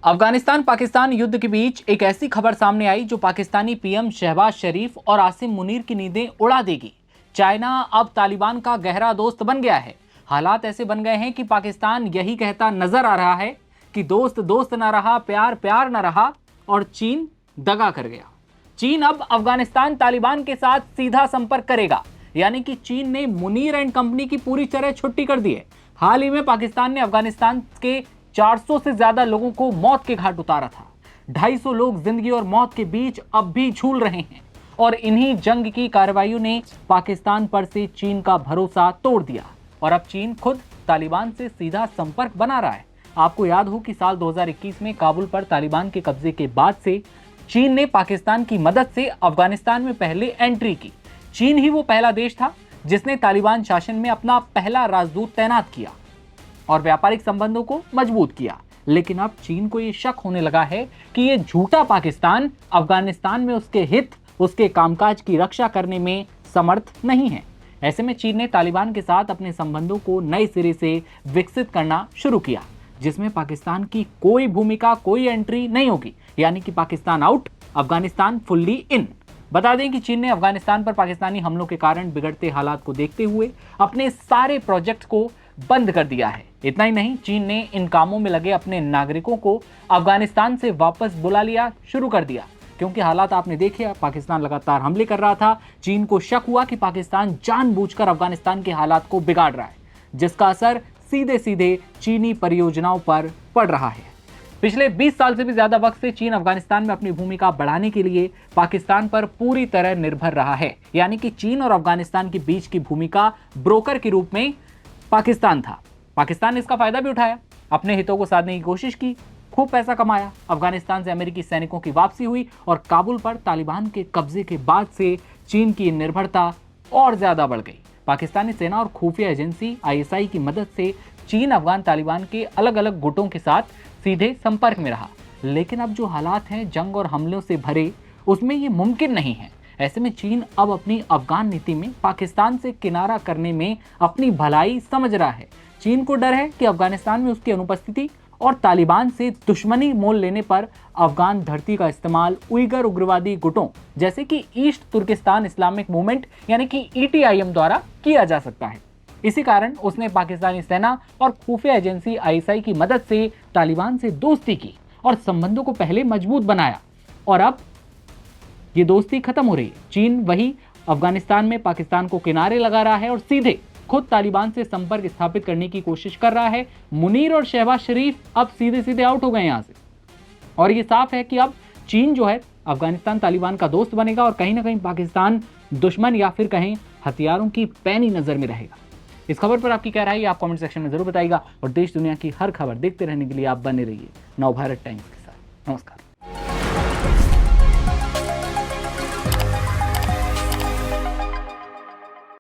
अफगानिस्तान पाकिस्तान युद्ध के बीच एक ऐसी खबर सामने आई जो पाकिस्तानी पीएम शहबाज शरीफ और आसिम मुनीर की नींदें उड़ा देगी। चाइना अब तालिबान का गहरा दोस्त बन गया है। हालात ऐसे बन गए हैं कि पाकिस्तान यही कहता नजर आ रहा है कि दोस्त दोस्त न रहा, प्यार प्यार न रहा और चीन दगा कर गया। चीन अब अफगानिस्तान तालिबान के साथ सीधा संपर्क करेगा, यानी कि चीन ने मुनीर एंड कंपनी की पूरी तरह छुट्टी कर दी है। हाल ही में पाकिस्तान ने अफगानिस्तान के 400 से ज्यादा लोगों को मौत के घाट उतारा था। 250 लोग जिंदगी और मौत के बीच अब भी झूल रहे हैं और इन्हीं जंग की कार्रवाइयों ने पाकिस्तान पर से चीन का भरोसा तोड़ दिया और अब चीन खुद तालिबान से सीधा संपर्क बना रहा है। आपको याद हो कि साल 2021 में काबुल पर तालिबान के कब्जे के बाद से चीन ने पाकिस्तान की मदद से अफगानिस्तान में पहले एंट्री की। चीन ही वो पहला देश था जिसने तालिबान शासन में अपना पहला राजदूत तैनात किया और व्यापारिक संबंधों को मजबूत किया। लेकिन अब चीन को यह शक होने लगा है कि यह झूठा पाकिस्तान अफगानिस्तान में उसके हित, उसके कामकाज की रक्षा करने में समर्थ नहीं है। ऐसे में चीन ने तालिबान के साथ अपने संबंधों को नए सिरे से विकसित करना शुरू किया, जिसमें पाकिस्तान की कोई भूमिका, कोई एंट्री नहीं होगी, यानी कि Pakistan out, Afghanistan fully in. बता दें कि चीन ने अफगानिस्तान पर पाकिस्तानी हमलों के कारण बिगड़ते हालात को देखते हुए अपने सारे प्रोजेक्ट को बंद कर दिया है। इतना ही नहीं, चीन ने इन कामों में लगे अपने नागरिकों को अफगानिस्तान से वापस बुला लिया शुरू कर दिया, क्योंकि हालात आपने देखे, पाकिस्तान लगातार हमले कर रहा था। चीन को शक हुआ कि पाकिस्तान जानबूझकर अफगानिस्तान के हालात को बिगाड़ रहा है, जिसका असर सीधे सीधे चीनी परियोजनाओं पर पड़ रहा है। पिछले 20 साल से भी ज्यादा वक्त से चीन अफगानिस्तान में अपनी भूमिका बढ़ाने के लिए पाकिस्तान पर पूरी तरह निर्भर रहा है, यानी कि चीन और अफगानिस्तान के बीच की भूमिका ब्रोकर के रूप में पाकिस्तान था। पाकिस्तान ने इसका फायदा भी उठाया, अपने हितों को साधने की कोशिश की, खूब पैसा कमाया। अफगानिस्तान से अमेरिकी सैनिकों की वापसी हुई और काबुल पर तालिबान के कब्जे के बाद से चीन की निर्भरता और ज्यादा बढ़ गई। पाकिस्तानी सेना और खुफिया एजेंसी ISI की मदद से चीन अफगान तालिबान के अलग अलग गुटों के साथ सीधे संपर्क में रहा। लेकिन अब जो हालात हैं जंग और हमलों से भरे, उसमें ये मुमकिन नहीं है। ऐसे में चीन अब अपनी अफगान नीति में पाकिस्तान से किनारा करने में अपनी भलाई समझ रहा है। चीन को डर है कि अफगानिस्तान में उसकी अनुपस्थिति और तालिबान से दुश्मनी मोल लेने पर अफगान धरती का इस्तेमाल उइगर उग्रवादी गुटों जैसे कि ईस्ट तुर्किस्तान इस्लामिक मूवमेंट यानी कि ETIM द्वारा किया जा सकता है। इसी कारण उसने पाकिस्तानी सेना और खुफिया एजेंसी ISI की मदद से तालिबान से दोस्ती की और संबंधों को पहले मजबूत बनाया, और अब ये दोस्ती खत्म हो रही है। चीन वही अफगानिस्तान में पाकिस्तान को किनारे लगा रहा है और सीधे खुद तालिबान से संपर्क स्थापित करने की कोशिश कर रहा है। मुनीर और शहबाज शरीफ अब सीधे सीधे आउट हो गए यहां से, और ये साफ है कि अब चीन जो है अफगानिस्तान तालिबान का दोस्त बनेगा और कहीं ना कहीं पाकिस्तान दुश्मन या फिर कहीं हथियारों की पैनी नजर में रहेगा। इस खबर पर आपकी क्या राय है, आप कमेंट सेक्शन में जरूर बताइएगा और देश दुनिया की हर खबर देखते रहने के लिए आप बने रहिए नवभारत टाइम्स के साथ। नमस्कार।